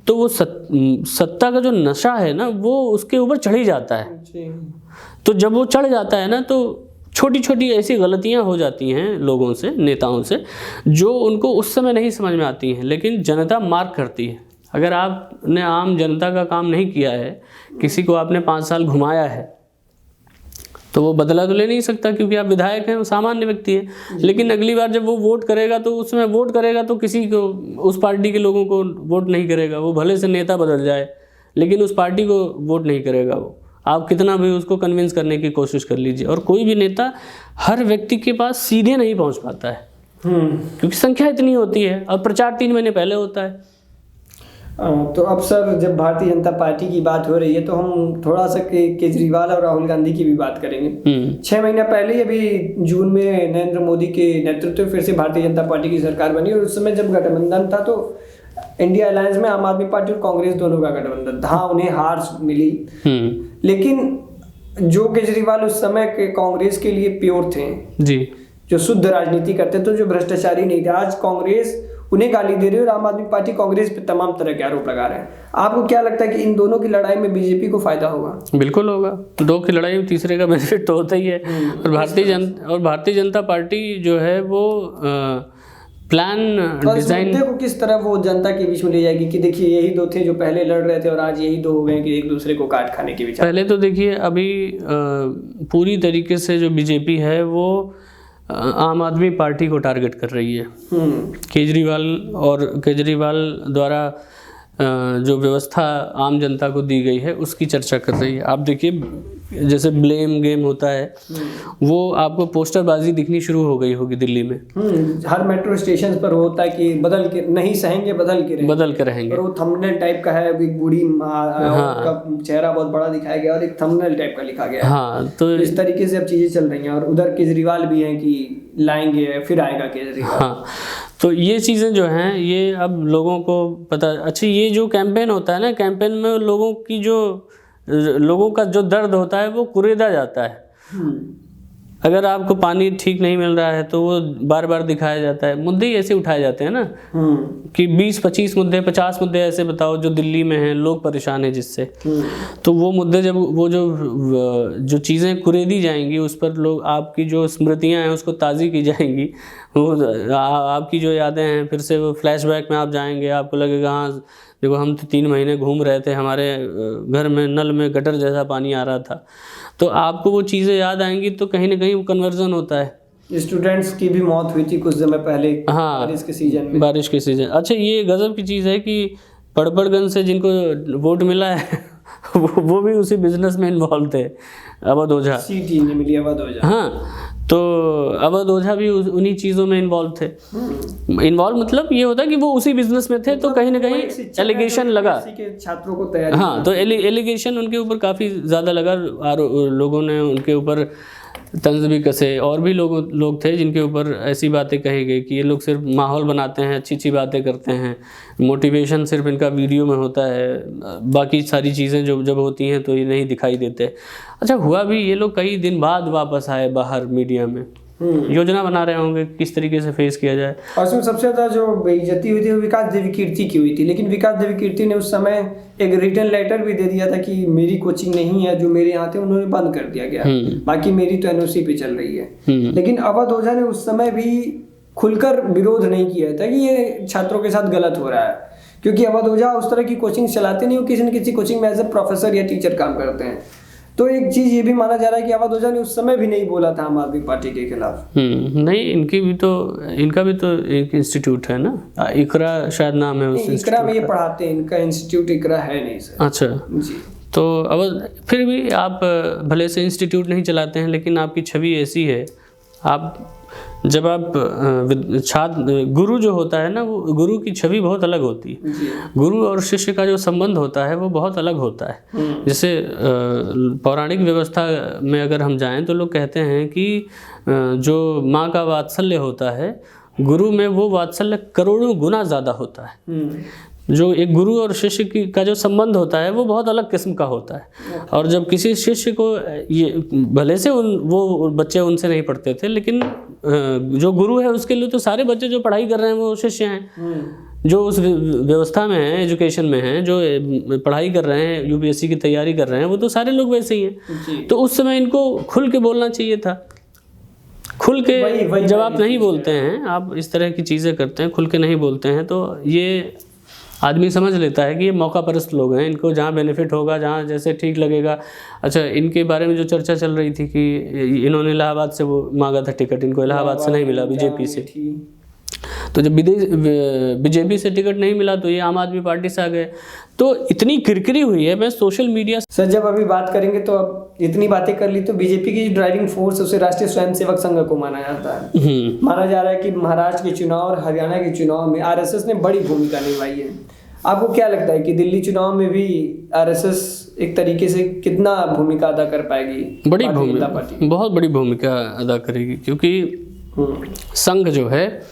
तो वो सत्ता का जो नशा है ना वो उसके ऊपर चढ़ ही जाता है। तो जब वो चढ़ जाता है ना, तो छोटी छोटी ऐसी गलतियां हो जाती हैं लोगों से, नेताओं से, जो उनको उस समय नहीं समझ में आती हैं, लेकिन जनता मार्क करती है। अगर आपने आम जनता का काम नहीं किया है, किसी को आपने 5 साल घुमाया है, तो वो बदला तो ले नहीं सकता क्योंकि आप विधायक हैं, वो सामान्य व्यक्ति है। लेकिन अगली बार जब वो वोट करेगा तो उसमें वोट करेगा तो किसी को, उस पार्टी के लोगों को वोट नहीं करेगा। वो भले से नेता बदल जाए लेकिन उस पार्टी को वोट नहीं करेगा वो, आप कितना भी उसको कन्विंस करने की कोशिश कर लीजिए। और कोई भी नेता हर व्यक्ति के पास सीधे नहीं पहुँच पाता है क्योंकि संख्या इतनी होती है और प्रचार 3 महीने पहले होता है। तो अब सर जब भारतीय जनता पार्टी की बात हो रही है तो हम थोड़ा सा केजरीवाल और राहुल गांधी की भी बात करेंगे। 6 महीना पहले ही, अभी जून में नरेंद्र मोदी के नेतृत्व में फिर से भारतीय जनता पार्टी की सरकार बनी और उस समय जब गठबंधन था तो इंडिया अलायंस में आम आदमी पार्टी और कांग्रेस दोनों का गठबंधन था। उन्हें हार मिली, लेकिन जो केजरीवाल उस समय के कांग्रेस के लिए प्योर थे जी, जो शुद्ध राजनीति करते, तो जो भ्रष्टाचारी नहीं थे, आज कांग्रेस उन्हें गाली दे रही है और आम आदमी पार्टी कांग्रेस पे तमाम तरह के आरोप लगा रहे हैं। आपको क्या लगता है कि इन दोनों की लड़ाई में बीजेपी को फायदा होगा? बिल्कुल होगा। 2 की लड़ाई में तीसरे का बेनिफिट तो होता ही है। और भारतीय जनता पार्टी जो है वो प्लान डिजाइन को किस तरह वो जनता के बीच में ले जाएगी कि देखिए यही 2 थे जो पहले लड़ रहे थे और आज यही 2 हो गए कि एक दूसरे को काट खाने के विचार। पहले तो देखिए अभी पूरी तरीके से जो बीजेपी है वो आम आदमी पार्टी को टारगेट कर रही है। केजरीवाल द्वारा जो व्यवस्था आम जनता को दी गई है उसकी चर्चा कर रही है। आप देखिए जैसे ब्लेम गेम होता है वो आपको पोस्टरबाजी दिखनी शुरू हो गई होगी दिल्ली में। हर मेट्रो स्टेशन पर होता है कि बदल के नहीं सहेंगे, बदल के रहेंगे। और वो थंबनेल टाइप का है, एक बूढ़ी का चेहरा बहुत बड़ा दिखाया गया और एक थंबनेल टाइप का लिखा गया है। हाँ, तो इस तरीके से अब चीजें चल रही हैं। और उधर केजरीवाल भी हैं कि लाएंगे फिर आएगा केजरीवाल। हाँ, तो ये चीज़ें जो हैं ये अब लोगों को पता। अच्छा, ये जो कैंपेन होता है ना, कैंपेन में लोगों का जो दर्द होता है वो कुरेदा जाता है। अगर आपको पानी ठीक नहीं मिल रहा है तो वो बार बार दिखाया जाता है। मुद्दे ही ऐसे उठाए जाते हैं ना कि 20-25 मुद्दे, 50 मुद्दे ऐसे बताओ जो दिल्ली में हैं, लोग परेशान हैं जिससे। तो वो मुद्दे जब वो जो चीज़ें कुरेदी जाएंगी उस पर लोग, आपकी जो स्मृतियां हैं उसको ताज़ी की जाएंगी, वो आपकी जो यादें हैं फिर से वो फ्लैशबैक में आप जाएंगे। आपको लगेगा हाँ देखो हम तो 3 महीने घूम रहे थे, हमारे घर में नल में गटर जैसा पानी आ रहा था। तो आपको वो चीज़ें याद आएंगी तो कहीं ना कहीं वो कन्वर्जन होता है। स्टूडेंट्स की भी मौत हुई थी कुछ समय पहले, हाँ, बारिश के सीजन में। बारिश के सीजन। अच्छा, ये गजब की चीज़ है कि पड़पड़गंज से जिनको वोट मिला है वो भी उसी बिजनेस में इन्वॉल्व थे, अवध ओझा। सीट ही नहीं मिली अवध ओझा। हाँ, तो अवध ओझा भी उन्हीं चीज़ों में इन्वॉल्व थे। इन्वॉल्व मतलब ये होता है कि वो उसी बिजनेस में थे, तो कहीं ना कहीं एलिगेशन लगा के छात्रों को तैयारी। हाँ, तो एलिगेशन उनके ऊपर काफ़ी ज़्यादा लगा और लोगों ने उनके ऊपर तंज भी कसे। और भी लोग थे जिनके ऊपर ऐसी बातें कही गई कि ये लोग सिर्फ माहौल बनाते हैं, अच्छी अच्छी बातें करते हैं, मोटिवेशन सिर्फ इनका वीडियो में होता है, बाकी सारी चीज़ें जो जब होती हैं तो ये नहीं दिखाई देते। अच्छा, हुआ भी ये लोग कई दिन बाद वापस आए बाहर मीडिया में, योजना बना रहे होंगे किस तरीके से फेस किया जाए। और उसमें सबसे ज़्यादा जो बेइज्जती हुई थी वो विकास देवी कीर्ति की हुई थी, लेकिन विकास देवी कीर्ति ने उस समय एक रिटन लेटर भी दे दिया था कि मेरी कोचिंग नहीं है, जो मेरे यहाँ थे उन्होंने बंद कर दिया गया, बाकी मेरी तो एनओसी पे चल रही है। लेकिन अवध ओझा ने उस समय भी खुलकर विरोध नहीं किया था कि ये छात्रों के साथ गलत हो रहा है, क्योंकि अवध ओझा उस तरह की कोचिंग चलाते नहीं, वो किसी न किसी कोचिंग में एज ए प्रोफेसर या टीचर काम करते हैं। तो एक चीज ये भी माना जा रहा है कि अवध ओझा ने उस समय भी नहीं बोला था आम आदमी पार्टी के खिलाफ। नहीं, इनका भी तो एक इंस्टीट्यूट है ना, इकरा शायद नाम है उस इकरा में ये पढ़ाते हैं, इनका इंस्टीट्यूट इकरा है नहीं सर। अच्छा जी। तो अब फिर भी आप भले से इंस्टीट्यूट नहीं चलाते हैं, लेकिन आपकी छवि ऐसी है, आप जब आप छात्र गुरु जो होता है ना, वो गुरु की छवि बहुत अलग होती है। गुरु और शिष्य का जो संबंध होता है वो बहुत अलग होता है। जैसे पौराणिक व्यवस्था में अगर हम जाएं तो लोग कहते हैं कि जो माँ का वात्सल्य होता है, गुरु में वो वात्सल्य करोड़ों गुना ज़्यादा होता है। जो एक गुरु और शिष्य का जो संबंध होता है वो बहुत अलग किस्म का होता है। और जब किसी शिष्य को ये भले से वो बच्चे उनसे नहीं पढ़ते थे, लेकिन जो गुरु है उसके लिए तो सारे बच्चे जो पढ़ाई कर रहे हैं वो शिष्य हैं, जो उस व्यवस्था में हैं, एजुकेशन में हैं, जो पढ़ाई कर रहे हैं, यूपीएससी की तैयारी कर रहे हैं, वो तो सारे लोग वैसे ही हैं। तो उस समय इनको खुल के बोलना चाहिए था। खुल के जब आप नहीं बोलते हैं, आप इस तरह की चीज़ें करते हैं, खुल के नहीं बोलते हैं, तो ये आदमी समझ लेता है कि ये मौका परस्त लोग हैं, इनको जहाँ बेनिफिट होगा, जहाँ जैसे ठीक लगेगा। अच्छा, इनके बारे में जो चर्चा चल रही थी कि इन्होंने इलाहाबाद से वो मांगा था टिकट, इनको इलाहाबाद से नहीं मिला, बीजेपी से। तो जब बीजेपी से टिकट नहीं मिला तो ये आम आदमी पार्टी से आ गए। तो इतनी किरकिरी हुई है। मैं सोशल मीडिया सर जब अभी बात करेंगे तो अब इतनी बातें कर ली तो बीजेपी की ड्राइविंग फोर्स उसे राष्ट्रीय स्वयंसेवक संघ को माना जाता है। माना जा रहा है कि महाराष्ट्र के चुनाव और हरियाणा के चुनाव में आरएसएस ने बड़ी भूमिका निभाई है। आपको क्या लगता है कि दिल्ली चुनाव में भी आरएसएस एक तरीके से कितना भूमिका अदा कर पाएगी? बड़ी भूमिका, बहुत बड़ी भूमिका अदा करेगी, क्योंकि संघ जो है,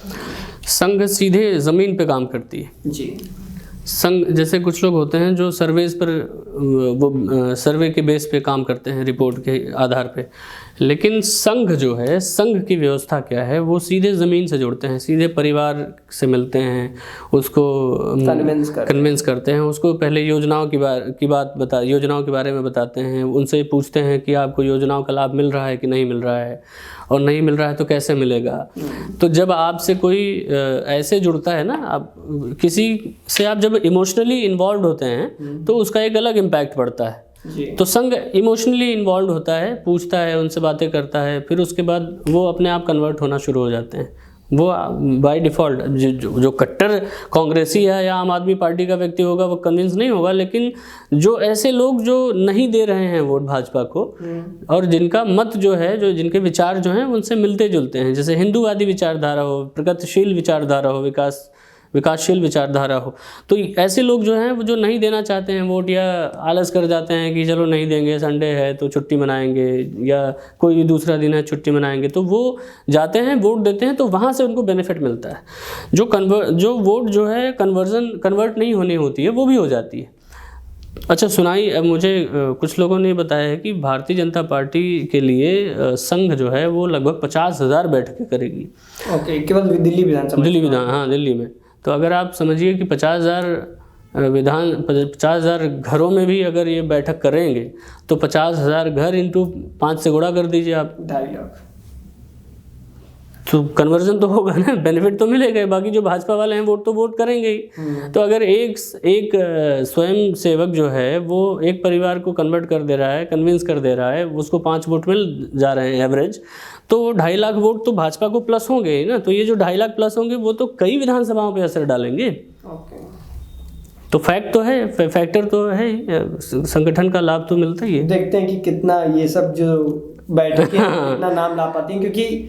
संघ सीधे ज़मीन पे काम करती है जी। संघ जैसे कुछ लोग होते हैं जो सर्वेस पर, वो सर्वे के बेस पे काम करते हैं, रिपोर्ट के आधार पे, लेकिन संघ जो है, संघ की व्यवस्था क्या है, वो सीधे ज़मीन से जोड़ते हैं, सीधे परिवार से मिलते हैं, उसको कन्विंस करते हैं, उसको पहले योजनाओं योजनाओं के बारे में बताते हैं, उनसे पूछते हैं कि आपको योजनाओं का लाभ मिल रहा है कि नहीं मिल रहा है, और नहीं मिल रहा है तो कैसे मिलेगा। तो जब आपसे कोई ऐसे जुड़ता है ना, आप किसी से आप जब इमोशनली इन्वॉल्व होते हैं तो उसका एक अलग इम्पैक्ट पड़ता है। तो संघ इमोशनली इन्वॉल्व होता है, पूछता है, उनसे बातें करता है, फिर उसके बाद वो अपने आप कन्वर्ट होना शुरू हो जाते हैं। वो बाय डिफ़ॉल्ट जो कट्टर कांग्रेसी है या आम आदमी पार्टी का व्यक्ति होगा वो कन्विंस नहीं होगा, लेकिन जो ऐसे लोग जो नहीं दे रहे हैं वोट भाजपा को, और जिनका मत जो है, जो जिनके विचार जो हैं उनसे मिलते जुलते हैं, जैसे हिंदूवादी विचारधारा हो, प्रगतिशील विचारधारा हो, विकासशील विचारधारा हो, तो ऐसे लोग जो हैं वो जो नहीं देना चाहते हैं वोट, या आलस कर जाते हैं कि चलो नहीं देंगे, संडे है तो छुट्टी मनाएंगे, या कोई दूसरा दिन है छुट्टी मनाएंगे, तो वो जाते हैं वोट देते हैं, तो वहाँ से उनको बेनिफिट मिलता है। जो वोट जो है कन्वर्ट नहीं होनी होती है वो भी हो जाती है। अच्छा सुनाई, अब मुझे कुछ लोगों ने बताया है कि भारतीय जनता पार्टी के लिए संघ जो है वो लगभग 50,000 बैठकें करेगी। ओके, केवल दिल्ली विधान, हाँ दिल्ली में। तो अगर आप समझिए कि 50,000 घरों में भी अगर ये बैठक करेंगे तो 50,000 घर इंटू 5 से गुणा कर दीजिए आप, 2.5 लाख। तो कन्वर्जन तो होगा ना, बेनिफिट तो मिलेगा, बाकी जो भाजपा वाले हैं वोट तो वोट करेंगे ही। तो अगर एक स्वयं सेवक जो है वो एक परिवार को कन्वर्ट कर दे रहा है, कन्विंस कर दे रहा है, उसको 5 वोट मिल जा रहे हैं एवरेज, तो 2.5 लाख वोट तो भाजपा को प्लस होंगे ही ना। तो ये जो 2.5 लाख प्लस होंगे वो तो कई विधानसभाओं पे असर डालेंगे। तो फैक्ट तो है, फैक्टर तो है, संगठन का लाभ तो मिलता ही है। देखते हैं कि कितना ये सब जो बैठकें कितना नाम ला पाती हैं, क्योंकि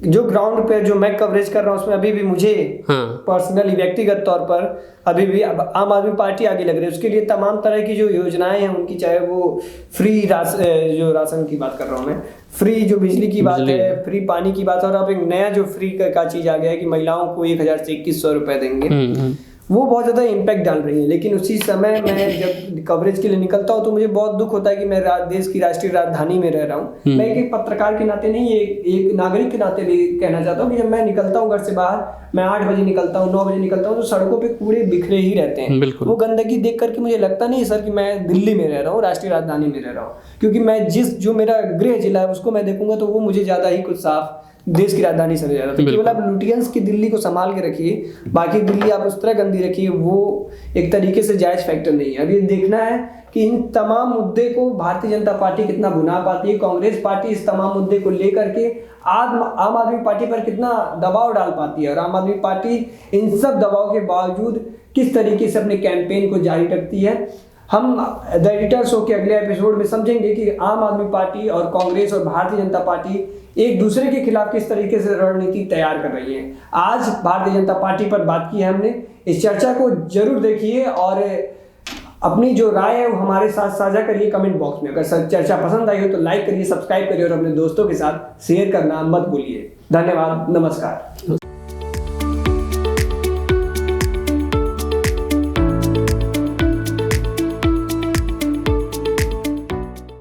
जो ग्राउंड पे जो मैं कवरेज कर रहा हूँ उसमें अभी भी मुझे पर्सनली व्यक्तिगत तौर पर अभी भी आम आदमी पार्टी आगे लग रही है। उसके लिए तमाम तरह की जो योजनाएं हैं उनकी, चाहे वो फ्री जो राशन की बात कर रहा हूँ मैं, फ्री जो बिजली की बात है, फ्री पानी की बात है, और अब एक नया जो फ्री का चीज आ गया है कि महिलाओं को 1000 से 2100 रुपए देंगे, वो बहुत ज़्यादा इम्पैक्ट डाल रही है। लेकिन उसी समय मैं जब कवरेज के लिए निकलता हूँ तो मुझे बहुत दुख होता है कि मैं देश की राष्ट्रीय राजधानी में रह रहा हूँ। मैं एक पत्रकार के नाते नहीं, एक नागरिक के नाते भी कहना चाहता हूँ कि जब मैं निकलता हूँ घर से बाहर, मैं 8 बजे निकलता हूँ, 9 बजे निकलता हूँ, तो सड़कों पे कूड़े बिखरे ही रहते हैं। वो गंदगी देख करके मुझे लगता नहीं सर कि मैं दिल्ली में रह रहा हूँ, राष्ट्रीय राजधानी में रह रहा हूँ, क्योंकि मैं जो मेरा गृह जिला है उसको मैं देखूंगा तो वो मुझे ज़्यादा ही कुछ साफ देश की राजधानी समझ जाता। तो केवल आप लुटियंस की दिल्ली को संभाल के रखिए, बाकी दिल्ली आप उस तरह गंदी रखिए, वो एक तरीके से जायज फैक्टर नहीं है। अब ये देखना है कि इन तमाम मुद्दे को भारतीय जनता पार्टी कितना भुना पाती है, कांग्रेस पार्टी इस तमाम मुद्दे को लेकर के आम आदमी पार्टी पर कितना दबाव डाल पाती है, और आम आदमी पार्टी इन सब दबाव के बावजूद किस तरीके से अपने कैंपेन को जारी रखती है। हम द एडिटर शो के अगले एपिसोड में समझेंगे कि आम आदमी पार्टी और कांग्रेस और भारतीय जनता पार्टी एक दूसरे के खिलाफ किस तरीके से रणनीति तैयार कर रही है। आज भारतीय जनता पार्टी पर बात की है हमने। इस चर्चा को जरूर देखिए और अपनी जो राय है वो हमारे साथ साझा करिए कमेंट बॉक्स में। अगर चर्चा पसंद आई हो तो लाइक करिए, सब्सक्राइब करिए और अपने दोस्तों के साथ शेयर करना मत भूलिए। धन्यवाद, नमस्कार।